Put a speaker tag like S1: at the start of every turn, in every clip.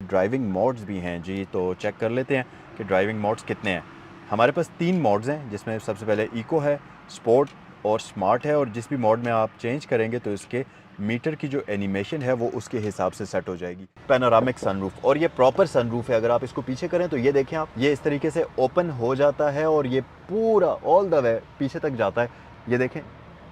S1: Driving modes भी हैं जी, तो चेक कर लेते हैं कि ड्राइविंग मोड्स कितने हैं। हमारे पास 3 मोड्स हैं, जिसमें सबसे पहले इको है, स्पोर्ट और स्मार्ट है। और जिस भी मोड में आप चेंज करेंगे तो इसके मीटर की जो एनिमेशन है वो उसके हिसाब से सेट हो जाएगी। पैनोरामिक सनरूफ, और ये प्रॉपर सनरूफ है। अगर आप इसको पीछे करें तो ये देखें आप, ये इस तरीके से ओपन हो जाता है और ये पूरा ऑल द वे पीछे तक जाता है। ये देखें,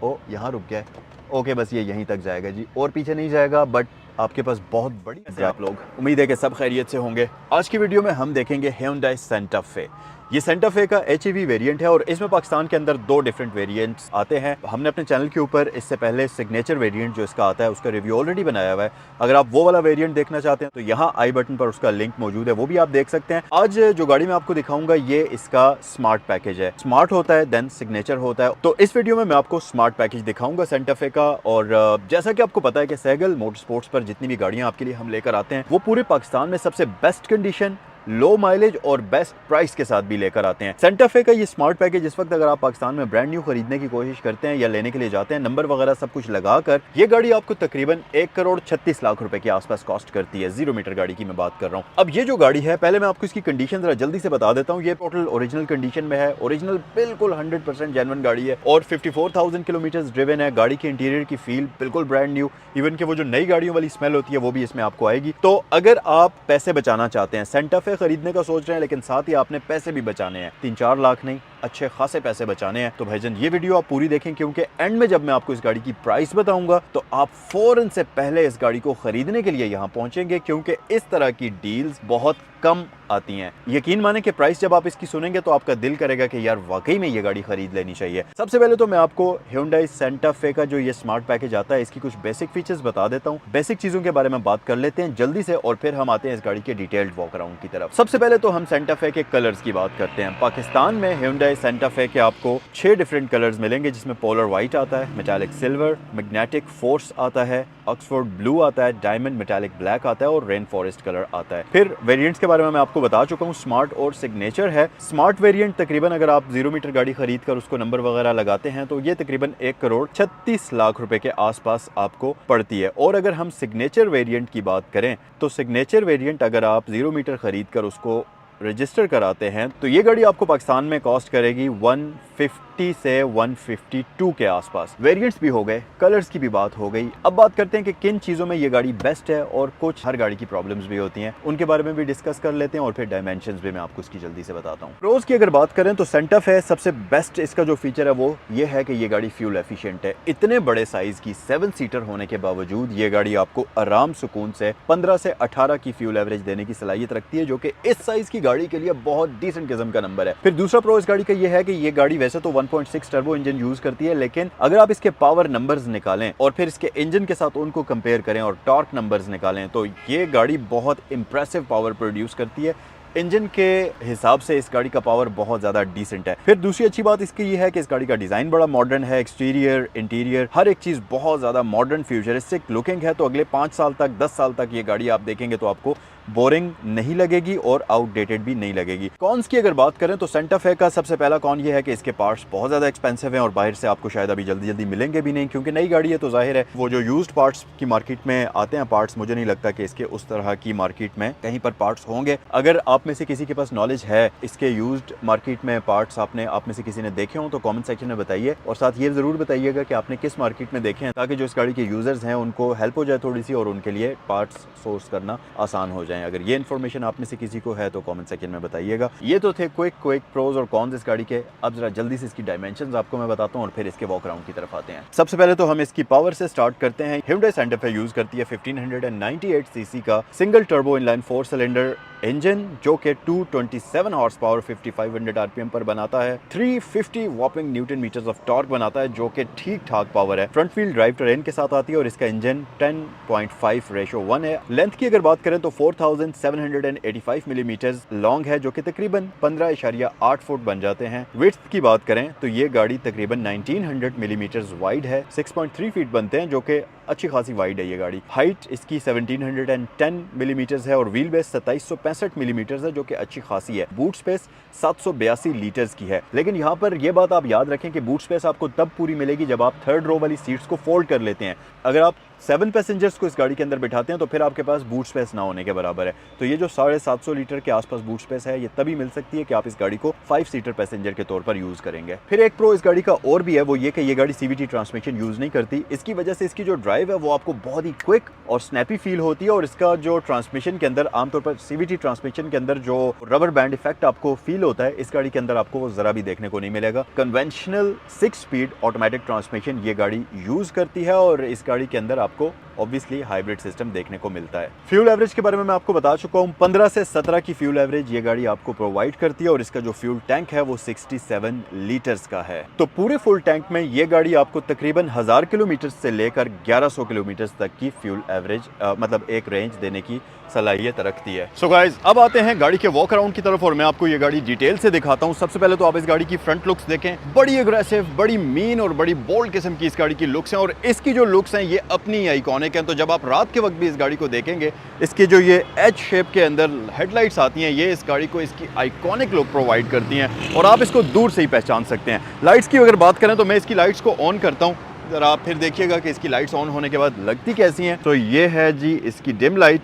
S1: ओ यहाँ रुक गया है। ओके, बस ये यहीं तक जाएगा जी, और पीछे नहीं जाएगा। बट आपके पास बहुत बड़ी है आप लोग, उम्मीद है कि सब खैरियत से होंगे। आज की वीडियो में हम देखेंगे Hyundai Santa Fe। ये Santa Fe का HEV वेरिएंट है और इसमें पाकिस्तान के अंदर 2 डिफरेंट वेरिएंट्स आते हैं। हमने अपने चैनल के ऊपर इससे पहले सिग्नेचर वेरिएंट जो इसका आता है उसका रिव्यू ऑलरेडी बनाया हुआ है। अगर आप वो वाला वेरिएंट देखना चाहते हैं तो यहाँ आई बटन पर उसका लिंक मौजूद है, वो भी आप देख सकते हैं। आज जो गाड़ी मैं आपको दिखाऊंगा ये इसका स्मार्ट पैकेज है। स्मार्ट होता है देन सिग्नेचर होता है। तो इस वीडियो में मैं आपको स्मार्ट पैकेज दिखाऊंगा Santa Fe का। और जैसा कि आपको पता है कि सैगल मोटर स्पोर्ट्स पर जितनी भी गाड़ियां आपके लिए हम लेकर आते हैं वो पूरे पाकिस्तान में सबसे बेस्ट कंडीशन, लो माइलेज और बेस्ट प्राइस के साथ भी लेकर आते हैं। Santa Fe का ये स्मार्ट पैकेज इस वक्त अगर आप पाकिस्तान में ब्रांड न्यू खरीदने की कोशिश करते हैं या लेने के लिए जाते हैं, नंबर वगैरह सब कुछ लगाकर ये गाड़ी आपको तकरीबन 1,36,00,000 रुपए के आसपास कॉस्ट करती है। 0 मीटर गाड़ी की मैं बात कर रहा हूँ। अब ये जो गाड़ी है, पहले मैं आपको इसकी कंडीशन जरा जल्दी से बता देता हूँ। ये टोटल ओरिजिनल कंडीशन में है, ओरिजिनल बिल्कुल 100% जेन्युइन गाड़ी है और 54,000 किलोमीटर ड्रिवन है। गाड़ी की इंटीरियर की फील बिल्कुल ब्रांड न्यू, इवन कि वो जो नई गाड़ियों वाली स्मेल होती है वो भी इसमें आपको आएगी। तो अगर आप पैसे बचाना चाहते हैं, Santa Fe खरीदने का सोच रहे हैं लेकिन साथ ही आपने पैसे भी बचाने हैं, 3-4 लाख नहीं, अच्छे खासे पैसे बचाने हैं, तो भाईजान ये वीडियो आप पूरी देखें, क्योंकि एंड में जब मैं आपको इस गाड़ी की प्राइस बताऊंगा तो आप फौरन से पहले इस गाड़ी को खरीदने के लिए यहां पहुंचेंगे, क्योंकि इस तरह की डील्स बहुत कम आती हैं। यकीन माने कि प्राइस जब आप इसकी सुनेंगे तो आपका दिल करेगा कि यार वाकई में ये गाड़ी खरीद लेनी चाहिए। सबसे पहले तो मैं आपको Hyundai Santa Fe का जो ये स्मार्ट पैकेज आता है इसकी कुछ बेसिक फीचर्स बता देता हूँ। बेसिक चीजों के बारे में बात कर लेते हैं जल्दी से और फिर हम आते हैं इस गाड़ी के डिटेल्ड वॉक अराउंड की तरफ। सबसे पहले तो हम Santa Fe के कलर्स की बात करते हैं। पाकिस्तान में Hyundai Santa Fe के आपको 6 डिफरेंट कलर्स मिलेंगे, जिसमें पोलर व्हाइट आता है, मेटालिक सिल्वर, मैग्नेटिक फोर्स आता है, ऑक्सफोर्ड ब्लू आता है, डायमंड मेटालिक ब्लैक आता है और रेन फॉरेस्ट कलर आता है। फिर वेरिएंट्स के बारे में मैं आपको बता चुका हूँ, स्मार्ट और सिग्नेचर है। स्मार्ट वेरिएंट तकरीबन अगर आप 0 मीटर गाड़ी खरीद कर उसको नंबर वगैरह लगाते हैं तो ये तकरीबन 1,36,00,000 रुपए के आसपास आपको पड़ती है। और अगर हम सिग्नेचर वेरिएंट की बात करें तो सिग्नेचर वेरिएंट अगर आप 0 मीटर खरीद कर उसको रजिस्टर कराते हैं तो ये गाड़ी आपको पाकिस्तान में कॉस्ट करेगी 150 से 152 के आसपास। वेरिएंट्स भी हो गए, कलर्स की भी बात हो गई। अब बात करते हैं कि किन चीज़ों में ये गाड़ी बेस्ट है और कुछ हर गाड़ी की प्रॉब्लम्स भी होती हैं, उनके बारे में भी डिस्कस कर लेते हैं और फिर डायमेंशंस भी मैं आपको इसकी जल्दी से बताता हूँ। प्रोज की अगर बात करें तो Santa Fe सबसे बेस्ट इसका जो फीचर है वो ये है कि ये गाड़ी फ्यूल एफिशिएंट है। इतने बड़े साइज की 7 सीटर होने के बावजूद ये गाड़ी आपको आराम सुकून से 15 से 18 की फ्यूल एवरेज देने की सलाहियत रखती है, जो कि इस साइज की गाड़ी के लिए बहुत डिसेंट किस्म का नंबर है। फिर दूसरा प्रो इस गाड़ी का ये है कि ये गाड़ी वैसे तो 1.6 टर्बो इंजन यूज करती है, लेकिन अगर आप इसके पावर नंबर्स निकालें और फिर इसके इंजन के साथ उनको कंपेयर करें और टॉर्क नंबर्स निकालें तो ये गाड़ी बहुत इंप्रेसिव पावर प्रोड्यूस करती है। इंजन के हिसाब से इस गाड़ी का पावर बहुत ज़्यादा डिसेंट है। फिर दूसरी अच्छी बात इसकी ये है कि इस गाड़ी का डिज़ाइन बड़ा मॉडर्न है। एक्सटीरियर, इंटीरियर, हर एक चीज़ बहुत ज़्यादा मॉडर्न फ्यूचरिस्टिक लुकिंग है। तो अगले 5 साल तक, 10 साल तक ये गाड़ी आप देखेंगे तो आपको बोरिंग नहीं लगेगी और आउटडेटेड भी नहीं लगेगी। कॉन्स की अगर बात करें तो Santa Fe का सबसे पहला कॉन ये है कि इसके पार्ट्स बहुत ज़्यादा एक्सपेंसिव हैं और बाहर से आपको शायद अभी जल्दी जल्दी मिलेंगे भी नहीं, क्योंकि नई गाड़ी है तो जाहिर है वो जो यूज्ड पार्ट्स की मार्केट में आते हैं पार्ट्स, मुझे नहीं लगता कि इसके उस तरह की मार्केट में कहीं पर पार्ट्स होंगे। अगर आप में से किसी के पास नॉलेज है इसके यूज्ड मार्केट में पार्ट्स, आप में से किसी ने देखे हो तो कॉमेंट सेक्शन में बताइए और साथ ये ज़रूर बताइएगा कि आपने किस मार्केट में देखे हैं, ताकि जो इस गाड़ी के यूज़र्स हैं उनको हेल्प हो जाए थोड़ी सी और उनके लिए पार्ट्स सोर्स करना आसान हो जाए। अगर ये इन्फॉर्मेशन आप में से किसी को है तो कमेंट सेक्शन में बताइएगा। ये तो थे क्विक प्रोज और कॉन्स इस गाड़ी के। अब जरा जल्दी से इसकी डायमेंशंस आपको मैं बताता हूं और फिर इसके वॉक अराउंड की तरफ आते हैं। सबसे पहले तो हम इसकी पावर से स्टार्ट करते हैं। Hyundai Santa Fe यूज करती है 1598 सीसी का single turbo inline 4 cylinder engine, जो कि 227 हॉर्स पावर 5500 आरपीएम पर बनाता है। 350 वॉपिंग न्यूटन मीटर्स ऑफ टॉर्क बनाता है, जो कि ठीक ठाक पावर है। फ्रंट व्हील ड्राइव टरेन के साथ आती है और इसका इंजन 10.5:1 है। लेंथ की अगर बात करें तो 4785 मिलीमीटर लॉन्ग है, जो कि तकरीबन 15.8 फुट बन जाते हैं। विड्थ की बात करें तो ये गाड़ी तकरीबन 1900 मिलीमीटर वाइड है, 6.3 फीट बनते हैं, जो कि अच्छी खासी वाइड है ये गाड़ी। हाइट इसकी 1710 मिलीमीटर है और व्हील बेस 2765 मिलीमीटर है, जो कि अच्छी खासी है। बूट स्पेस 782 लीटर्स की है। लेकिन यहाँ पर यह बात आप याद रखें कि बूट स्पेस आपको तब पूरी मिलेगी जब आप थर्ड रो वाली सीट्स को फोल्ड कर लेते हैं। अगर आप 7 पैसेंजर्स को इस गाड़ी के अंदर बिठाते हैं तो फिर आपके पास बूट स्पेस ना होने के बराबर है। तो ये जो 750 लीटर के आसपास बूट स्पेस है, ये तभी मिल सकती है कि आप इस गाड़ी को 5 सीटर पैसेंजर के तौर पर यूज़ करेंगे। फिर एक प्रो इस गाड़ी का और भी है, वो ये कि ये गाड़ी CVT ट्रांसमिशन यूज़ नहीं करती। इसकी वजह से इसकी जो ड्राइव है वो आपको बहुत ही क्विक और स्नैपी फील होती है, और इसका जो ट्रांसमिशन के अंदर आमतौर पर CVT ट्रांसमिशन के अंदर जो रबर बैंड इफेक्ट आपको फील होता है, इस गाड़ी के अंदर आपको वो ज़रा भी देखने को नहीं मिलेगा। कन्वेंशनल 6 स्पीड ऑटोमेटिक ट्रांसमिशन ये गाड़ी यूज़ करती है, और इस गाड़ी के अंदर आपको ऑब्वियसली हाइब्रिड सिस्टम देखने को मिलता है। फ्यूल एवरेज के बारे में मैं आपको बता चुका हूँ, 15 से 17 की फ्यूल एवरेज ये गाड़ी आपको प्रोवाइड करती है, और इसका जो फ्यूल टैंक है वो 67 लीटर्स का है। तो पूरे फुल टैंक में ये गाड़ी आपको तकरीबन 1000 किलोमीटर से लेकर 1100 किलोमीटर तक की फ्यूल एवरेज मतलब एक रेंज देने की सलाहियत रखती है। सो गाइज, अब आते हैं गाड़ी के वॉक अराउंड की तरफ, और मैं आपको ये गाड़ी डिटेल से दिखाता हूँ। सबसे पहले तो आप इस गाड़ी की फ्रंट लुक्स देखें, बड़ी एग्रेसिव, बड़ी मीन और बड़ी बोल्ड किस्म की इस गाड़ी की लुक्स हैं, और इसकी जो लुक्स हैं ये अपनी आइकॉनिक हैं। तो जब आप रात के वक्त भी इस गाड़ी को देखेंगे, इसके जो ये एच शेप के अंदर हेडलाइट्स आती हैं, ये इस गाड़ी को इसकी आइकॉनिक लुक प्रोवाइड करती हैं, और आप इसको दूर से ही पहचान सकते हैं। लाइट्स की अगर बात करें तो मैं इसकी लाइट्स को ऑन करता हूँ, जरा आप फिर देखिएगा कि इसकी लाइट्स ऑन होने के बाद लगती कैसी हैं। तो ये है जी इसकी डिम लाइट,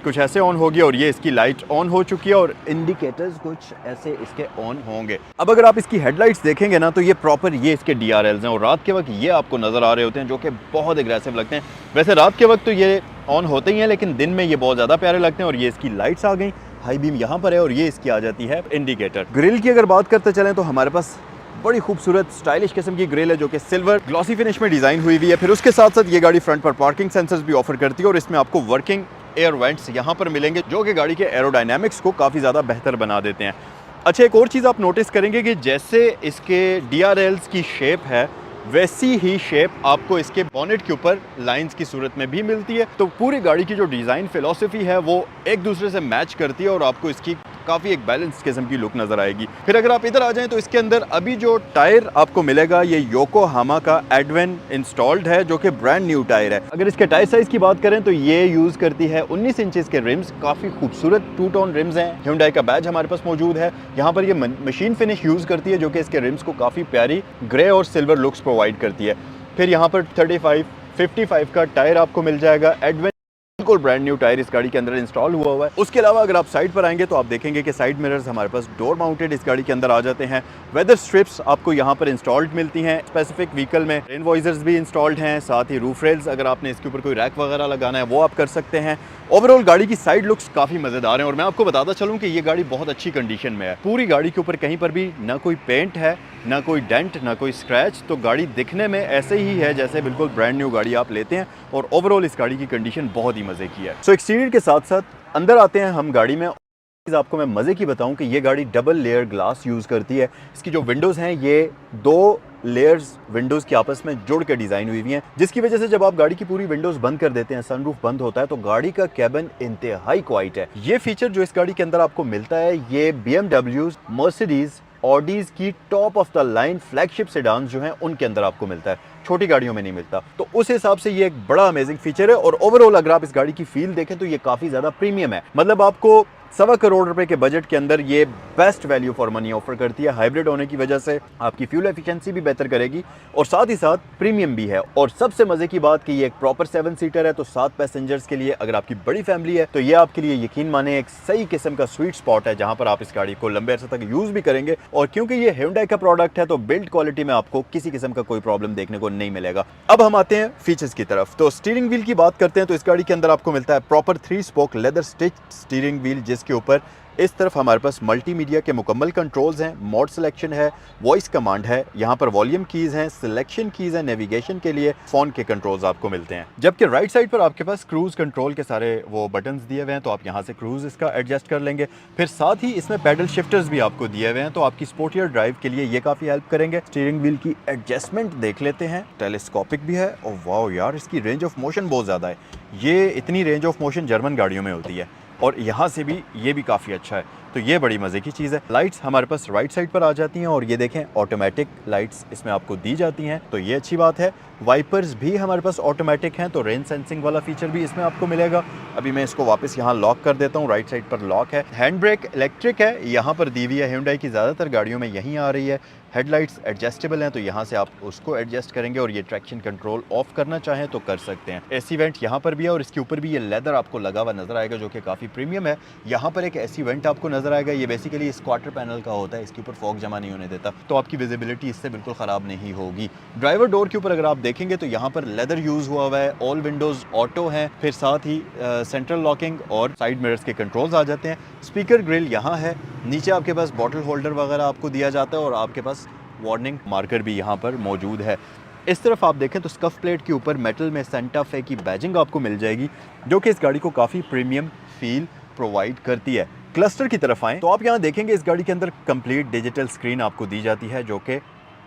S1: कुछ ऐसे ऑन होगी, और ये इसकी लाइट ऑन हो चुकी है, और इंडिकेटर्स कुछ ऐसे इसके ऑन होंगे। अब अगर आप इसकी हेडलाइट्स देखेंगे ना, तो ये प्रॉपर ये इसके DRLs हैं, और रात के वक्त ये आपको नज़र आ रहे होते हैं, जो कि बहुत एग्रेसिव लगते हैं। वैसे रात के वक्त तो ये ऑन होते ही हैं, लेकिन दिन में ये बहुत ज़्यादा प्यारे लगते हैं। और ये इसकी लाइट्स आ गई, हाई बीम यहाँ पर है, और ये इसकी आ जाती है इंडिकेटर। ग्रिल की अगर बात करते चलें तो हमारे पास बड़ी खूबसूरत स्टाइलिश किस्म की ग्रिल है, जो कि सिल्वर ग्लॉसी फिनिश में डिज़ाइन हुई हुई है। फिर उसके साथ साथ ये गाड़ी फ्रंट पर पार्किंग सेंसर्स भी ऑफर करती है, और इसमें आपको वर्किंग एयर वेंट्स यहाँ पर मिलेंगे, जो कि गाड़ी के एरोडायनामिक्स को काफ़ी ज़्यादा बेहतर बना देते हैं। अच्छा, एक और चीज़ आप नोटिस करेंगे कि जैसे इसके DRLs की शेप है, वैसी ही शेप आपको इसके बॉनेट के ऊपर लाइंस की सूरत में भी मिलती है। तो पूरी गाड़ी की जो डिज़ाइन फिलॉसफी है वो एक दूसरे से मैच करती है, और आपको इसकी काफ़ी एक बैलेंस किस्म की लुक नज़र आएगी। फिर अगर आप इधर आ जाएं तो इसके अंदर अभी जो टायर आपको मिलेगा, ये योकोहामा का एडवेन इंस्टॉल्ड है, जो कि ब्रांड न्यू टायर है। अगर इसके टायर साइज़ की बात करें तो ये यूज़ करती है 19 इंचेस के रिम्स, काफ़ी खूबसूरत 2 टोन रिम्स हैं। Hyundai का बैज हमारे पास मौजूद है। यहाँ पर ये मशीन फिनिश यूज़ करती है, जो कि इसके रिम्स को काफ़ी प्यारी ग्रे और सिल्वर लुक्स प्रोवाइड करती है। फिर यहाँ पर 35, 55 का टायर आपको मिल जाएगा। एडवेन बिल्कुल ब्रांड न्यू टायर इस गाड़ी के अंदर इंस्टॉल हुआ है। उसके अलावा अगर आप साइड पर आएंगे तो आप देखेंगे कि साइड मिरर्स हमारे पास डोर माउंटेड इस गाड़ी के अंदर आ जाते हैं। वेदर स्ट्रिप्स आपको यहाँ पर इंस्टॉल्ड मिलती हैं। स्पेसिफिक व्हीकल में रेन वॉइजर्स भी इंस्टॉल्ड हैं, साथ ही रूफ रेल्स अगर आपने इसके ऊपर कोई रैक वगैरह लगाना है वो आप कर सकते हैं। ओवरऑल गाड़ी की साइड लुक्स काफ़ी मज़ेदार हैं, और मैं आपको बताता चलूँ कि ये गाड़ी बहुत अच्छी कंडीशन में है। पूरी गाड़ी के ऊपर कहीं पर भी ना कोई पेंट है, ना कोई डेंट, ना कोई स्क्रैच। तो गाड़ी दिखने में ऐसे ही है जैसे बिल्कुल ब्रांड न्यू गाड़ी आप लेते हैं, और ओवरऑल इस गाड़ी की कंडीशन बहुत ही मज़े की है। सो एक्सटीरियर के साथ साथ अंदर आते हैं हम गाड़ी में। आपको मैं मज़े की बताऊं कि ये गाड़ी डबल लेयर ग्लास यूज़ करती है। इसकी जो विंडोज़ हैं ये 2 लेयर्स विंडोज़ की आपस में जुड़ के डिज़ाइन हुई हुई हैं, जिसकी वजह से जब आप गाड़ी की पूरी विंडोज़ बंद कर देते हैं, सनरूफ बंद होता है, तो गाड़ी का कैबिन इंतहाई क्वाइट है। ये फीचर जो इस गाड़ी के अंदर आपको मिलता है, ये BMW, मर्सिडीज़, ऑडीज़ की top of the line flagship sedans जो हैं उनके अंदर आपको मिलता है, छोटी गाड़ियों में नहीं मिलता। तो उस हिसाब से ये एक बड़ा अमेजिंग फीचर है। और ओवरऑल अगर आप इस गाड़ी की फील देखें तो ये काफ़ी ज़्यादा प्रीमियम है। मतलब आपको 1.25 करोड़ रुपए के बजट के अंदर ये best value for money offer करती है। हाइब्रिड होने की वजह से आपकी फ्यूल एफिशिएंसी भी बेहतर करेगी, और साथ ही साथ प्रीमियम भी है। और सबसे मजे की बात कि ये एक प्रॉपर 7 सीटर है, तो 7 पैसेंजर्स के लिए, अगर आपकी बड़ी फैमिली है तो ये आपके लिए यकीन माने एक सही किस्म का स्वीट स्पॉट है, जहां पर आप इस गाड़ी को लंबे अरसे तक यूज भी करेंगे। और क्योंकि ये Hyundai का प्रोडक्ट है, तो बिल्ड क्वालिटी में आपको किसी किस्म का कोई प्रॉब्लम देखने को नहीं मिलेगा। अब हम आते हैं फीचर्स की तरफ। तो स्टीयरिंग व्हील की बात करते हैं तो इस गाड़ी के अंदर आपको मिलता है proper 3 spoke leather stitch steering wheel, जिसके ऊपर इस तरफ हमारे पास मल्टीमीडिया के मुकम्मल कंट्रोल्स हैं, मोड सिलेक्शन है, वॉइस कमांड है, यहाँ पर वॉल्यूम कीज़ हैं, सिलेक्शन कीज़ हैं, नेविगेशन के लिए फ़ोन के कंट्रोल्स आपको मिलते हैं। जबकि राइट साइड पर आपके पास क्रूज़ कंट्रोल के सारे वो बटन्स दिए हुए हैं, तो आप यहाँ से क्रूज़ इसका एडजस्ट कर लेंगे। फिर साथ ही इसमें पैडल शिफ्टर्स भी आपको दिए हुए हैं, तो आपकी स्पोर्टियर ड्राइव के लिए ये काफ़ी हेल्प करेंगे। स्टीयरिंग व्हील की एडजस्टमेंट देख लेते हैं, टेलीस्कोपिक भी है। और वाओ यार, इसकी रेंज ऑफ मोशन बहुत ज़्यादा है। ये इतनी रेंज ऑफ मोशन जर्मन गाड़ियों में होती है, और यहाँ से भी ये भी काफ़ी अच्छा है। तो ये बड़ी मज़े की चीज़ है। लाइट्स हमारे पास राइट साइड पर आ जाती हैं और ये देखें ऑटोमेटिक लाइट्स इसमें आपको दी जाती हैं, तो ये अच्छी बात है। वाइपर्स भी हमारे पास ऑटोमेटिक हैं, तो रेन सेंसिंग वाला फीचर भी इसमें आपको मिलेगा। अभी मैं इसको वापस यहाँ लॉक कर देता हूँ, राइट साइड पर लॉक है। हैंड ब्रेक इलेक्ट्रिक है, यहाँ पर दी हुई है, Hyundai की ज़्यादातर गाड़ियों में यहीं आ रही है। हेडलाइट्स एडजस्टेबल हैं, तो यहाँ से आप उसको एडजस्ट करेंगे और ये ट्रैक्शन कंट्रोल ऑफ करना चाहें तो कर सकते हैं। एसी वेंट यहाँ पर भी है और इसके ऊपर भी ये लेदर आपको लगा हुआ नजर आएगा जो कि काफ़ी प्रीमियम है। यहाँ पर एक एसी वेंट आपको नजर आएगा, ये बेसिकली इस क्वार्टर पैनल का होता है, इसके ऊपर फॉग जमा नहीं होने देता, तो आपकी विजिबिलिटी इससे बिल्कुल ख़राब नहीं होगी। ड्राइवर डोर के ऊपर अगर आप देखेंगे तो यहाँ पर लेदर यूज़ हुआ हुआ है, ऑल विंडोज़ ऑटो हैं, फिर साथ ही सेंट्रल लॉकिंग और साइड मिरर्स के कंट्रोल्स आ जाते हैं। स्पीकर ग्रिल यहाँ है, नीचे आपके पास बॉटल होल्डर वगैरह आपको दिया जाता है और आपके पास वार्निंग मार्कर भी यहाँ पर मौजूद है। इस तरफ आप देखें तो स्कफ प्लेट के ऊपर मेटल में सेंटा फे की बैजिंग आपको मिल जाएगी जो कि इस गाड़ी को काफ़ी प्रीमियम फील प्रोवाइड करती है। क्लस्टर की तरफ आएँ तो आप यहाँ देखेंगे इस गाड़ी के अंदर कंप्लीट डिजिटल स्क्रीन आपको दी जाती है जो कि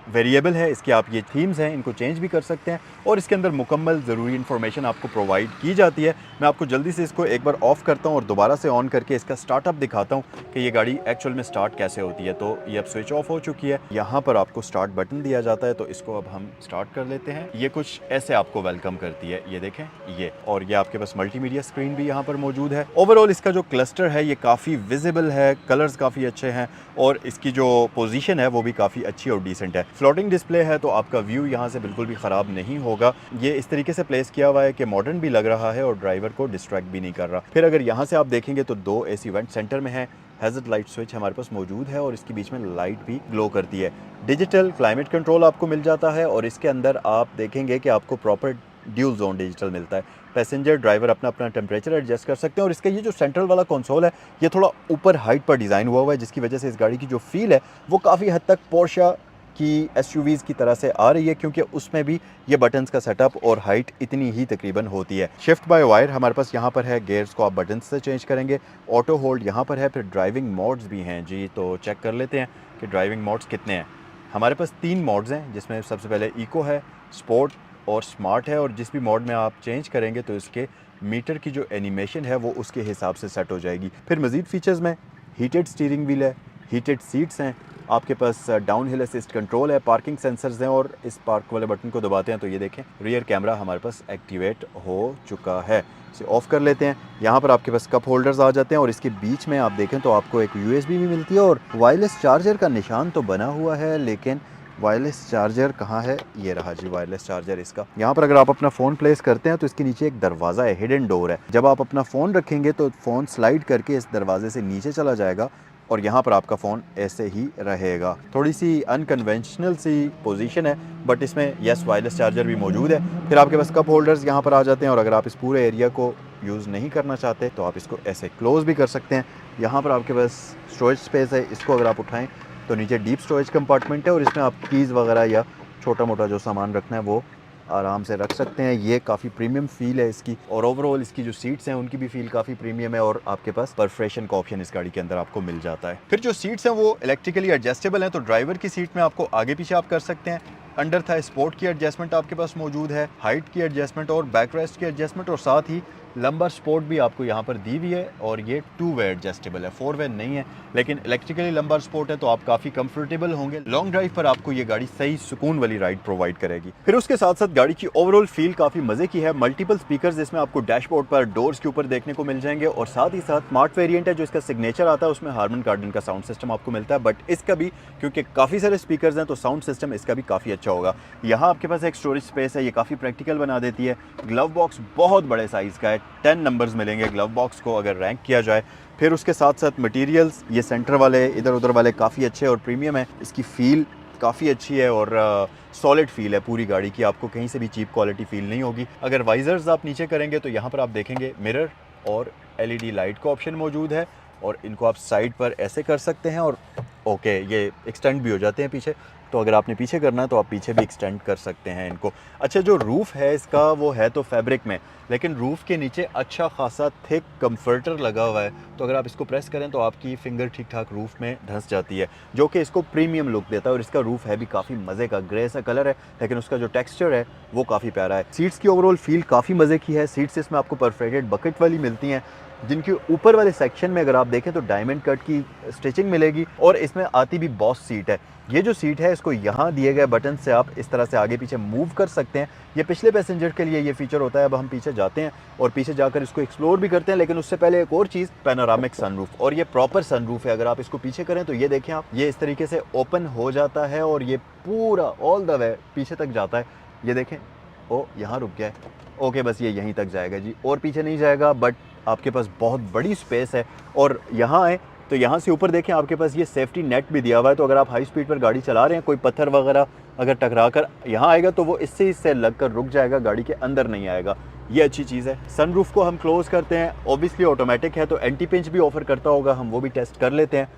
S1: वेरिएबल है। इसके आप ये थीम्स हैं, इनको चेंज भी कर सकते हैं और इसके अंदर मुकम्मल ज़रूरी इन्फॉर्मेशन आपको प्रोवाइड की जाती है। मैं आपको जल्दी से इसको एक बार ऑफ़ करता हूँ और दोबारा से ऑन करके इसका स्टार्टअप दिखाता हूँ कि ये गाड़ी एक्चुअल में स्टार्ट कैसे होती है। तो ये अब स्विच ऑफ हो चुकी है, यहाँ पर आपको स्टार्ट बटन दिया जाता है, तो इसको अब हम स्टार्ट कर लेते हैं। ये कुछ ऐसे आपको वेलकम करती है, ये देखें ये, और ये आपके पास मल्टीमीडिया स्क्रीन भी यहाँ पर मौजूद है। ओवरऑल इसका जो क्लस्टर है ये काफ़ी विजिबल है, कलर्स काफ़ी अच्छे हैं और इसकी जो पोजीशन है वो भी काफ़ी अच्छी और डिसेंट है। फ्लोटिंग डिस्प्ले है तो आपका व्यू यहाँ से बिल्कुल भी ख़राब नहीं होगा। ये इस तरीके से प्लेस किया हुआ है कि मॉडर्न भी लग रहा है और ड्राइवर को डिस्ट्रैक्ट भी नहीं कर रहा। फिर अगर यहाँ से आप देखेंगे तो दो एसी वेंट सेंटर में है, हैज़र्ड लाइट स्विच हमारे पास मौजूद है और इसके बीच में लाइट भी ग्लो करती है। डिजिटल क्लाइमेट कंट्रोल आपको मिल जाता है और इसके अंदर आप देखेंगे कि आपको प्रॉपर ड्यूल जोन डिजिटल मिलता है। पैसेंजर ड्राइवर अपना अपना टेम्परेचर एडजस्ट कर सकते हैं और इसका ये जो सेंट्रल वाला कंसोल है ये थोड़ा ऊपर हाइट पर डिज़ाइन हुआ है जिसकी वजह से इस गाड़ी की जो फील है वो काफ़ी हद तक पोर्शा की एसयूवीज़ की तरह से आ रही है क्योंकि उसमें भी ये बटन्स का सेटअप और हाइट इतनी ही तकरीबन होती है। शिफ्ट बाय वायर हमारे पास यहाँ पर है, गेयर्स को आप बटन से चेंज करेंगे। ऑटो होल्ड यहाँ पर है, फिर ड्राइविंग मोड्स भी हैं जी, तो चेक कर लेते हैं कि ड्राइविंग मोड्स कितने हैं। हमारे पास 3 मोड्स हैं जिसमें सबसे पहले इको है, स्पोर्ट और स्मार्ट है और जिस भी मोड में आप चेंज करेंगे तो इसके मीटर की जो एनिमेशन है वो उसके हिसाब से सेट हो जाएगी। फिर मज़ीद फीचर्स में हीटेड स्टीयरिंग व्हील है, हीटेड सीट्स हैं, आपके पास डाउन हिल असिस्ट कंट्रोल है, पार्किंग सेंसर्स हैं और इस पार्क वाले बटन को दबाते हैं तो ये देखें रियर कैमरा हमारे पास एक्टिवेट हो चुका है। इसे ऑफ़ कर लेते हैं। यहाँ पर आपके पास कप होल्डर्स आ जाते हैं और इसके बीच में आप देखें तो आपको एक USB भी मिलती है और वायरलेस चार्जर का निशान तो बना हुआ है लेकिन वायरलेस चार्जर कहाँ है, ये रहा जी वायरलेस चार्जर इसका। यहाँ पर अगर आप अपना फ़ोन प्लेस करते हैं तो इसके नीचे एक दरवाज़ा है, हिडन डोर है। जब आप अपना फ़ोन रखेंगे तो फ़ोन स्लाइड करके इस दरवाजे से नीचे चला जाएगा और यहाँ पर आपका फ़ोन ऐसे ही रहेगा। थोड़ी सी अनकन्वेंशनल सी पोजीशन है बट इसमें यस वायरलेस चार्जर भी मौजूद है। फिर आपके पास कप होल्डर्स यहाँ पर आ जाते हैं और अगर आप इस पूरे एरिया को यूज़ नहीं करना चाहते तो आप इसको ऐसे क्लोज़ भी कर सकते हैं। यहाँ पर आपके पास स्टोरेज स्पेस है, इसको अगर आप उठाएँ तो नीचे डीप स्टोरेज कंपार्टमेंट है और इसमें आप कीज़ वगैरह या छोटा मोटा जो सामान रखना है वो आराम से रख सकते हैं। ये काफ़ी प्रीमियम फील है इसकी और ओवरऑल इसकी जो सीट्स हैं उनकी भी फील काफ़ी प्रीमियम है और आपके पास परफरेशन का ऑप्शन इस गाड़ी के अंदर आपको मिल जाता है। फिर जो सीट्स हैं वो इलेक्ट्रिकली एडजस्टेबल हैं, तो ड्राइवर की सीट में आपको आगे पीछे आप कर सकते हैं। अंडर था स्पोर्ट की एडजस्टमेंट आपके पास मौजूद है, हाइट की एडजस्टमेंट और बैक रेस्ट की एडजस्टमेंट और साथ ही लंबर स्पोर्ट भी आपको यहाँ पर दी हुई है और ये 2 वे एडजस्टेबल है, 4 वे नहीं है, लेकिन इलेक्ट्रिकली लंबर स्पोर्ट है तो आप काफ़ी कंफर्टेबल होंगे। लॉन्ग ड्राइव पर आपको ये गाड़ी सही सुकून वाली राइड प्रोवाइड करेगी। फिर उसके साथ साथ गाड़ी की ओवरऑल फील काफ़ी मज़े की है। मल्टीपल स्पीकर्स इसमें आपको डैशबोर्ड पर डोर्स के ऊपर देखने को मिल जाएंगे और साथ ही साथ स्मार्ट वेरिएंट है जो इसका सिग्नेचर आता है, उसमें हार्मन कार्डन का साउंड सिस्टम आपको मिलता है, बट इसका भी क्योंकि काफ़ी सारे स्पीकर्स हैं तो साउंड सिस्टम इसका भी काफ़ी अच्छा होगा। यहाँ आपके पास एक स्टोरेज स्पेस है, ये काफ़ी प्रैक्टिकल बना देती है। ग्लव बॉक्स बहुत बड़े साइज़ का है, 10 नंबर्स मिलेंगे ग्लव बॉक्स को अगर रैंक किया जाए। फिर उसके साथ साथ मटेरियल्स ये सेंटर वाले इधर उधर वाले काफ़ी अच्छे और प्रीमियम है। इसकी फ़ील काफ़ी अच्छी है और सॉलिड फील है पूरी गाड़ी की, आपको कहीं से भी चीप क्वालिटी फील नहीं होगी। अगर वाइजर्स आप नीचे करेंगे तो यहाँ पर आप देखेंगे मिरर और LED लाइट का ऑप्शन मौजूद है और इनको आप साइड पर ऐसे कर सकते हैं और ओके ये एक्सटेंड भी हो जाते हैं पीछे, तो अगर आपने पीछे करना है तो आप पीछे भी एक्सटेंड कर सकते हैं इनको। अच्छा जो रूफ़ है इसका वो है तो फैब्रिक में, लेकिन रूफ़ के नीचे अच्छा खासा थिक कंफर्टर लगा हुआ है, तो अगर आप इसको प्रेस करें तो आपकी फिंगर ठीक ठाक रूफ़ में धंस जाती है, जो कि इसको प्रीमियम लुक देता है। और इसका रूफ़ है भी काफ़ी मज़े का, ग्रे सा कलर है लेकिन उसका जो टेक्सचर है वो काफ़ी प्यारा है। सीट्स की ओवरऑल फील काफ़ी मज़े की है। सीट्स इसमें आपको परफेक्टेड बकेट वाली मिलती हैं जिनके ऊपर वाले सेक्शन में अगर आप देखें तो डायमंड कट की स्टिचिंग मिलेगी और इसमें आती भी बॉस सीट है। ये जो सीट है इसको यहाँ दिए गए बटन से आप इस तरह से आगे पीछे मूव कर सकते हैं। ये पिछले पैसेंजर के लिए ये फीचर होता है। अब हम पीछे जाते हैं और पीछे जाकर इसको एक्सप्लोर भी करते हैं, लेकिन उससे पहले एक और चीज़, पैनोरामिक सनरूफ। और ये प्रॉपर सनरूफ है। अगर आप इसको पीछे करें तो ये देखें आप, ये इस तरीके से ओपन हो जाता है और ये पूरा ऑल द वे पीछे तक जाता है। ये देखें, ओ यहाँ रुक गया है, ओके बस ये यहीं तक जाएगा जी, और पीछे नहीं जाएगा। बट आपके पास बहुत बड़ी स्पेस है। और यहाँ आए तो यहाँ से ऊपर देखें, आपके पास ये सेफ्टी नेट भी दिया हुआ है। तो अगर आप हाई स्पीड पर गाड़ी चला रहे हैं, कोई पत्थर वगैरह अगर टकरा कर यहाँ आएगा तो वो इससे लग कर रुक जाएगा, गाड़ी के अंदर नहीं आएगा। ये अच्छी चीज़ है। सनरूफ को हम क्लोज करते हैं, ऑब्वियसली ऑटोमेटिक है तो एंटी पिंच भी ऑफर करता होगा, हम वो भी टेस्ट कर लेते हैं।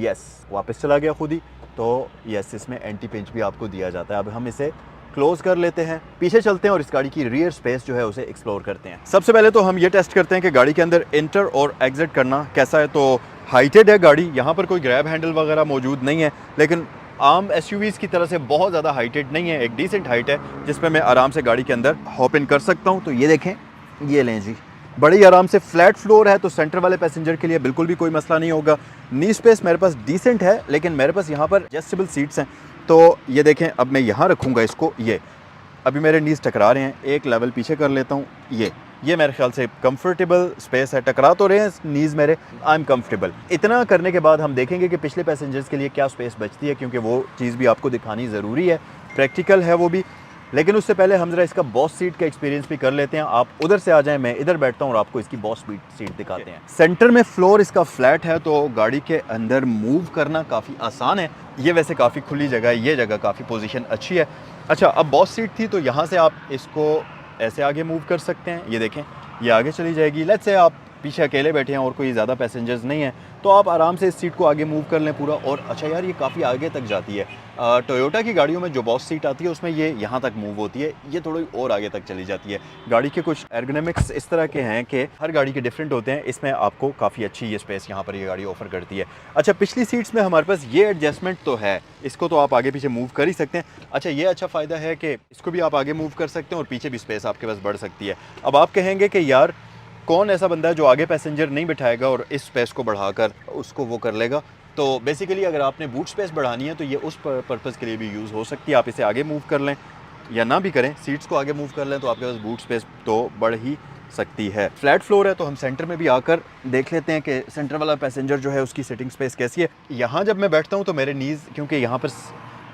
S1: यस, वापस चला गया खुद ही। तो यस, इसमें एंटी पिंच भी आपको दिया जाता है। अब हम इसे क्लोज कर लेते हैं, पीछे चलते हैं और इस गाड़ी की रियर स्पेस जो है उसे एक्सप्लोर करते हैं। सबसे पहले तो हम ये टेस्ट करते हैं कि गाड़ी के अंदर इंटर और एग्जिट करना कैसा है। तो हाइटेड है गाड़ी, यहाँ पर कोई ग्रैब हैंडल वगैरह मौजूद नहीं है, लेकिन आम एसयूवीज़ की तरह से बहुत ज़्यादा हाइटेड नहीं है। एक डिसेंट हाइट है जिसमें मैं आराम से गाड़ी के अंदर हॉप इन कर सकता हूँ। तो ये देखें, ये लें जी, बड़ी आराम से फ्लैट फ्लोर है तो सेंटर वाले पैसेंजर के लिए बिल्कुल भी कोई मसला नहीं होगा। नी स्पेस मेरे पास डिसेंट है, लेकिन मेरे पास यहाँ पर एडजस्टेबल सीट्स हैं। तो ये देखें, अब मैं यहाँ रखूँगा इसको, ये अभी मेरे नीज़ टकरा रहे हैं, एक लेवल पीछे कर लेता हूँ। ये मेरे ख्याल से कंफर्टेबल स्पेस है। टकरा तो रहे हैं नीज़ मेरे, आई एम कंफर्टेबल। इतना करने के बाद हम देखेंगे कि पिछले पैसेंजर्स के लिए क्या स्पेस बचती है, क्योंकि वो चीज़ भी आपको दिखानी ज़रूरी है, प्रैक्टिकल है वो भी। लेकिन उससे पहले हम ज़रा इसका बॉस सीट का एक्सपीरियंस भी कर लेते हैं। आप उधर से आ जाएं, मैं इधर बैठता हूँ और आपको इसकी बॉस सीट दिखाते हैं। सेंटर में फ्लोर इसका फ्लैट है तो गाड़ी के अंदर मूव करना काफ़ी आसान है। ये वैसे काफ़ी खुली जगह है, ये जगह काफ़ी पोजीशन अच्छी है। अच्छा, अब बॉस सीट थी तो यहाँ से आप इसको ऐसे आगे मूव कर सकते हैं। ये देखें, ये आगे चली जाएगी। लेट्स से आप पीछे अकेले बैठे हैं और कोई ज़्यादा पैसेंजर्स नहीं है तो आप आराम से इस सीट को आगे मूव कर लें पूरा। और अच्छा यार, ये काफ़ी आगे तक जाती है। टोयोटा की गाड़ियों में जो बॉस सीट आती है उसमें ये यहाँ तक मूव होती है, ये थोड़ी और आगे तक चली जाती है। गाड़ी के कुछ एर्गोनॉमिक्स इस तरह के हैं कि हर गाड़ी के डिफरेंट होते हैं। इसमें आपको काफ़ी अच्छी ये स्पेस यहाँ पर ये गाड़ी ऑफर करती है। अच्छा, पिछली सीट्स में हमारे पास ये एडजस्टमेंट तो है, इसको तो आप आगे पीछे मूव कर ही सकते हैं। अच्छा, ये अच्छा फ़ायदा है कि इसको भी आप आगे मूव कर सकते हैं और पीछे भी स्पेस आपके पास बढ़ सकती है। अब आप कहेंगे कि यार कौन ऐसा बंदा है जो आगे पैसेंजर नहीं बिठाएगा और इस स्पेस को बढ़ाकर उसको वो कर लेगा। तो बेसिकली अगर आपने बूट स्पेस बढ़ानी है तो ये उस पर्पज़ के लिए भी यूज़ हो सकती है। आप इसे आगे मूव कर लें या ना भी करें, सीट्स को आगे मूव कर लें तो आपके पास बूट स्पेस तो बढ़ ही सकती है। फ्लैट फ्लोर है तो हम सेंटर में भी आकर देख लेते हैं कि सेंटर वाला पैसेंजर जो है उसकी सिटिंग स्पेस कैसी है। यहाँ जब मैं बैठता हूँ तो मेरे नीज़, क्योंकि यहाँ पर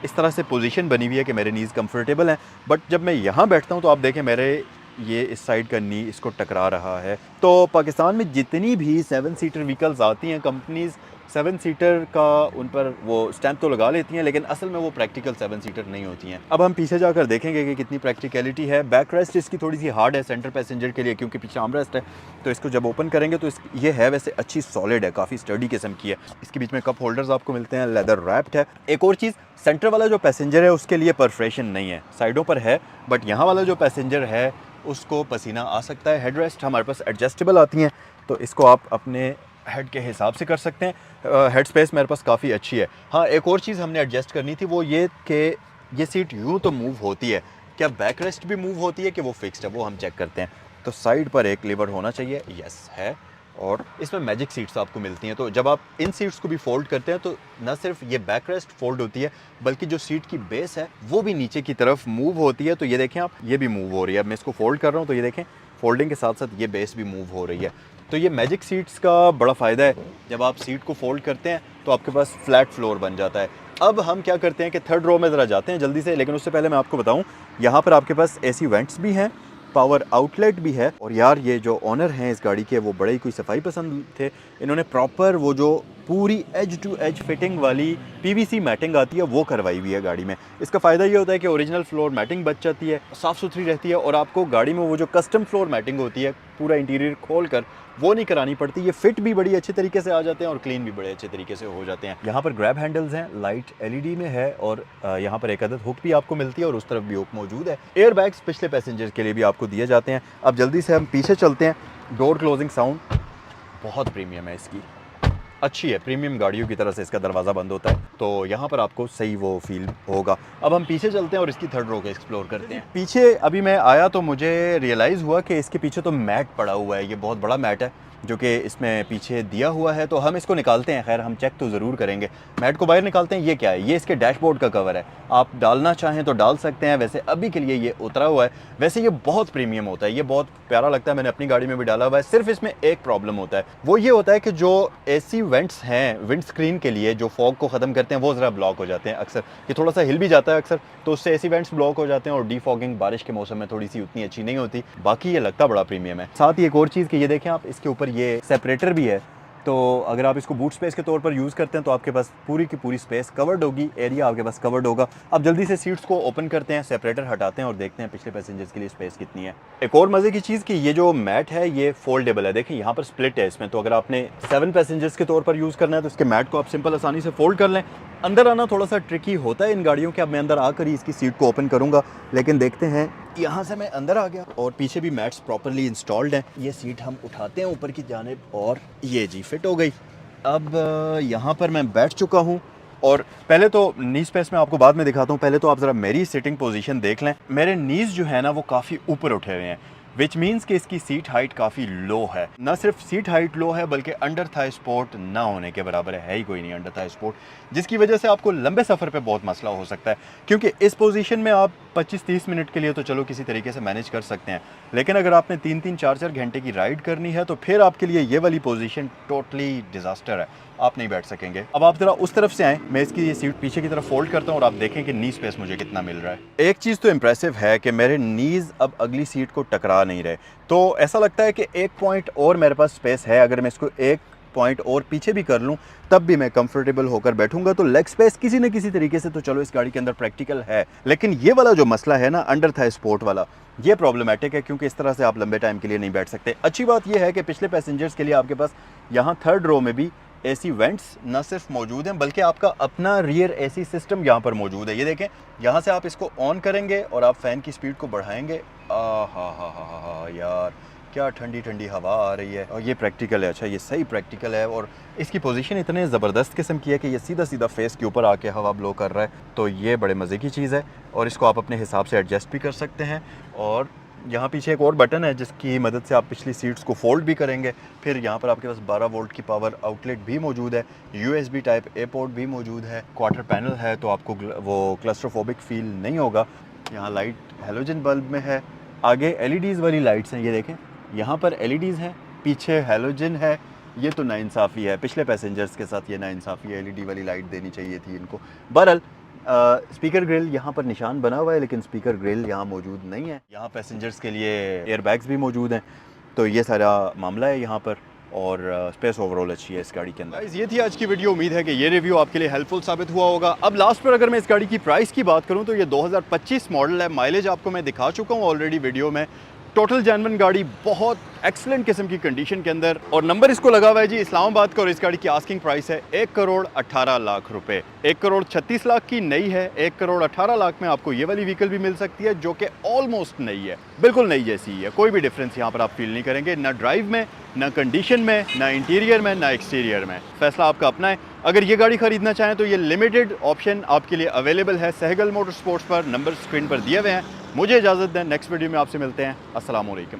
S1: इस तरह से पोजीशन बनी हुई है कि मेरे नीज़ कंफर्टेबल हैं, बट जब मैं यहाँ बैठता हूँ तो आप देखें मेरे ये इस साइड का नी इसको टकरा रहा है। तो पाकिस्तान में जितनी भी 7 सीटर व्हीकल्स आती हैं, कंपनीज़ 7 सीटर का उन पर वो स्टैंप तो लगा लेती हैं, लेकिन असल में वो प्रैक्टिकल 7 सीटर नहीं होती हैं। अब हम पीछे जाकर देखेंगे कि कितनी प्रैक्टिकलिटी है। बैक रेस्ट इसकी थोड़ी सी हार्ड है सेंटर पैसेंजर के लिए, क्योंकि पीछे आर्म रेस्ट है। तो इसको जब ओपन करेंगे तो ये है वैसे अच्छी सॉलिड है, काफ़ी स्टडी किस्म की है। इसके बीच में कप होल्डर्स आपको मिलते हैं, लेदर रैप्ड है। एक और चीज़, सेंटर वाला जो पैसेंजर है उसके लिए परफोरेशन नहीं है, साइडों पर है, बट यहाँ वाला जो पैसेंजर है उसको पसीना आ सकता है। हेड रेस्ट हमारे पास एडजस्टेबल आती हैं तो इसको आप अपने हेड के हिसाब से कर सकते हैं। हेड स्पेस मेरे पास काफ़ी अच्छी है। हाँ, एक और चीज़ हमने एडजस्ट करनी थी, वो ये कि ये सीट यूँ तो मूव होती है, क्या बैक रेस्ट भी मूव होती है कि वो फिक्स्ड है, वो हम चेक करते हैं। तो साइड पर एक लीवर होना चाहिए, यस है। और इसमें मैजिक सीट्स आपको मिलती हैं। तो जब आप इन सीट्स को भी फोल्ड करते हैं तो न सिर्फ ये बैक रेस्ट फोल्ड होती है, बल्कि जो सीट की बेस है वो भी नीचे की तरफ मूव होती है। तो ये देखें आप, ये भी मूव हो रही है। अब मैं इसको फोल्ड कर रहा हूँ तो ये देखें, फोल्डिंग के साथ साथ ये बेस भी मूव हो रही है। तो ये मैजिक सीट्स का बड़ा फ़ायदा है। जब आप सीट को फोल्ड करते हैं तो आपके पास फ्लैट फ्लोर बन जाता है। अब हम क्या करते हैं कि थर्ड रो में ज़रा जाते हैं जल्दी से, लेकिन उससे पहले मैं आपको बताऊँ, यहाँ पर आपके पास AC वेंट्स भी हैं, पावर आउटलेट भी है। और यार ये जो ऑनर हैं इस गाड़ी के, वो बड़े ही कोई सफाई पसंद थे। इन्होंने प्रॉपर वो जो पूरी एज टू एज फिटिंग वाली PVC मैटिंग आती है वो करवाई हुई है गाड़ी में। इसका फ़ायदा ये होता है कि ओरिजिनल फ्लोर मैटिंग बच जाती है, साफ़ सुथरी रहती है, और आपको गाड़ी में वो जो कस्टम फ्लोर मैटिंग होती है पूरा इंटीरियर खोल कर वो नहीं करानी पड़ती। ये फिट भी बड़ी अच्छे तरीके से आ जाते हैं और क्लीन भी बड़े अच्छे तरीके से हो जाते हैं। यहाँ पर ग्रैब हैंडल्स हैं, लाइट LED में है, और यहाँ पर एक अदद हुक भी आपको मिलती है और उस तरफ भी हुक मौजूद है। एयर बैग्स पिछले पैसेंजर के लिए भी आपको दिए जाते हैं। अब जल्दी से हम पीछे चलते हैं। डोर क्लोजिंग साउंड बहुत प्रीमियम है इसकी। अच्छी है, प्रीमियम गाड़ियों की तरह से इसका दरवाज़ा बंद होता है, तो यहाँ पर आपको सही वो फील होगा। अब हम पीछे चलते हैं और इसकी थर्ड रो को एक्सप्लोर करते हैं। पीछे अभी मैं आया तो मुझे रियलाइज़ हुआ कि इसके पीछे तो मैट पड़ा हुआ है, ये बहुत बड़ा मैट है जो कि इसमें पीछे दिया हुआ है, तो हम इसको निकालते हैं। खैर हम चेक तो ज़रूर करेंगे। मैट को बाहर निकालते हैं। ये क्या है? ये इसके डैशबोर्ड का कवर है, आप डालना चाहें तो डाल सकते हैं। वैसे अभी के लिए ये उतरा हुआ है। वैसे ये बहुत प्रीमियम होता है, ये बहुत प्यारा लगता है, मैंने अपनी गाड़ी में भी डाला हुआ है। सिर्फ इसमें एक प्रॉब्लम होता है, वो ये होता है कि जो एसी वेंट्स हैं विंड स्क्रीन के लिए जो फॉग को ख़त्म करते हैं वो ज़रा ब्लॉक हो जाते हैं अक्सर। ये थोड़ा सा हिल भी जाता है अक्सर, तो उससे एसी वेंट्स ब्लॉक हो जाते हैं और डीफॉगिंग बारिश के मौसम में थोड़ी सी उतनी अच्छी नहीं होती। बाकी ये लगता बड़ा प्रीमियम है। साथ ही एक और चीज़ कि ये देखें आप, इसके ऊपर ये सेपरेटर भी है, तो अगर आप इसको बूट स्पेस के तौर पर यूज़ करते हैं तो आपके पास पूरी की पूरी स्पेस कवर्ड होगी, एरिया आपके पास कवर्ड होगा। अब जल्दी से सीट्स को ओपन करते हैं, सेपरेटर हटाते हैं और देखते हैं पिछले पैसेंजर्स के लिए स्पेस कितनी है। एक और मज़े की चीज़ कि ये जो मैट है ये फोल्डेबल है। देखिए यहाँ पर स्प्लिट है इसमें, तो अगर आपने 7 पैसेंजर्स के तौर पर यूज़ करना है तो इसके मैट को आप सिंपल आसानी से फोल्ड कर लें। अंदर आना थोड़ा सा ट्रिकी होता है इन गाड़ियों के। अब मैं अंदर आकर ही इसकी सीट को ओपन करूँगा, लेकिन देखते हैं। यहाँ से मैं अंदर आ गया और पीछे भी मैट्स प्रॉपरली इंस्टॉल्ड हैं। ये सीट हम उठाते हैं ऊपर की जानिब और ये जी फिट हो गई। अब यहाँ पर मैं बैठ चुका हूँ और पहले तो नी स्पेस में आपको बाद में दिखाता हूँ। पहले तो आप ज़रा मेरी सिटिंग पोजीशन देख लें। मेरे नीज़ जो है ना वो काफ़ी ऊपर उठे हुए हैं, विच मीन्स कि इसकी सीट हाइट काफ़ी लो है। ना सिर्फ सीट हाइट लो है बल्कि अंडर थाई सपोर्ट ना होने के बराबर है ही कोई नहीं अंडर थाई सपोर्ट, जिसकी वजह से आपको लंबे सफ़र पे बहुत मसला हो सकता है। क्योंकि इस पोजीशन में आप 25-30 मिनट के लिए तो चलो किसी तरीके से मैनेज कर सकते हैं, लेकिन अगर आपने 3-3, 4-4 घंटे की राइड करनी है तो फिर आपके लिए ये वाली पोजीशन टोटली डिज़ास्टर है, आप नहीं बैठ सकेंगे। अब आप ज़रा उस तरफ से आएँ, मैं इसकी ये सीट पीछे की तरफ फोल्ड करता हूँ और आप देखें कि नी स्पेस मुझे कितना मिल रहा है। एक चीज़ तो इम्प्रेसिव है कि मेरे नीज़ अब अगली सीट को टकरा नहीं रहे, तो ऐसा लगता है कि एक पॉइंट और मेरे पास स्पेस है। अगर मैं इसको एक पॉइंट और पीछे भी कर लूँ तब भी मैं कंफर्टेबल होकर बैठूंगा। तो लेग स्पेस किसी न किसी तरीके से तो चलो इस गाड़ी के अंदर प्रैक्टिकल है, लेकिन ये वाला जो मसला है ना अंडर थाई सपोर्ट वाला, ये प्रॉब्लमेटिक है क्योंकि इस तरह से आप लंबे टाइम के लिए नहीं बैठ सकते। अच्छी बात यह है कि पिछले पैसेंजर्स के लिए आपके पास यहाँ थर्ड रो में भी एसी वेंट्स न सिर्फ मौजूद हैं बल्कि आपका अपना रियर एसी सिस्टम यहाँ पर मौजूद है। ये देखें, यहाँ से आप इसको ऑन करेंगे और आप फ़ैन की स्पीड को बढ़ाएंगे। हा यार क्या ठंडी ठंडी हवा आ रही है और ये प्रैक्टिकल है। अच्छा ये सही प्रैक्टिकल है और इसकी पोजीशन इतने ज़बरदस्त किस्म की है कि ये सीधा सीधा फेस के ऊपर आके हवा ब्लो कर रहा है, तो ये बड़े मज़े की चीज़ है और इसको आप अपने हिसाब से एडजस्ट भी कर सकते हैं। और यहाँ पीछे एक और बटन है जिसकी मदद से आप पिछली सीट्स को फोल्ड भी करेंगे। फिर यहाँ पर आपके पास 12 वोल्ट की पावर आउटलेट भी मौजूद है, USB टाइप ए पोर्ट भी मौजूद है, क्वार्टर पैनल है तो आपको वो क्लस्ट्रोफोबिक फील नहीं होगा। यहाँ लाइट हेलोजन बल्ब में है, आगे LEDs वाली लाइट्स हैं। ये देखें यहाँ पर LEDs हैं, पीछे हेलोजन है। ये तो नाइंसाफ़ी है, पिछले पैसेंजर्स के साथ ये नाइंसाफ़ी है, LED वाली लाइट देनी चाहिए थी इनको। बहरहाल स्पीकर ग्रिल यहाँ पर निशान बना हुआ है लेकिन स्पीकर ग्रिल यहाँ मौजूद नहीं है। यहाँ पैसेंजर्स के लिए एयरबैग्स भी मौजूद हैं, तो ये सारा मामला है यहाँ पर। और स्पेस ओवरऑल अच्छी है इस गाड़ी के अंदर। ये थी आज की वीडियो, उम्मीद है कि ये रिव्यू आपके लिए हेल्पफुल साबित हुआ होगा। अब लास्ट पर अगर मैं इस गाड़ी की प्राइस की बात करूँ तो ये 2025 मॉडल है। माइलेज आपको मैं दिखा चुका हूँ ऑलरेडी वीडियो में। टोटल जेन्युइन गाड़ी, बहुत एक्सलेंट किस्म की कंडीशन के अंदर, और नंबर इसको लगा हुआ है जी इस्लामाबाद का। और इस गाड़ी की आस्किंग प्राइस है 1,18,00,000 रुपए। 1,36,00,000 की नई है, 1,18,00,000 में आपको ये वाली व्हीकल भी मिल सकती है जो कि ऑलमोस्ट नई है, बिल्कुल नई जैसी ही है। कोई भी डिफरेंस यहाँ पर आप फील नहीं करेंगे, ना ड्राइव में, ना कंडीशन में, ना इंटीरियर में, ना एक्सटीरियर में। फैसला आपका अपना है। अगर ये गाड़ी खरीदना चाहें तो ये लिमिटेड ऑप्शन आपके लिए अवेलेबल है सहगल मोटर स्पोर्ट्स पर। नंबर स्क्रीन पर दिए हुए हैं। मुझे इजाज़त दें, नेक्स्ट वीडियो में आपसे मिलते हैं। अस्सलाम वालेकुम।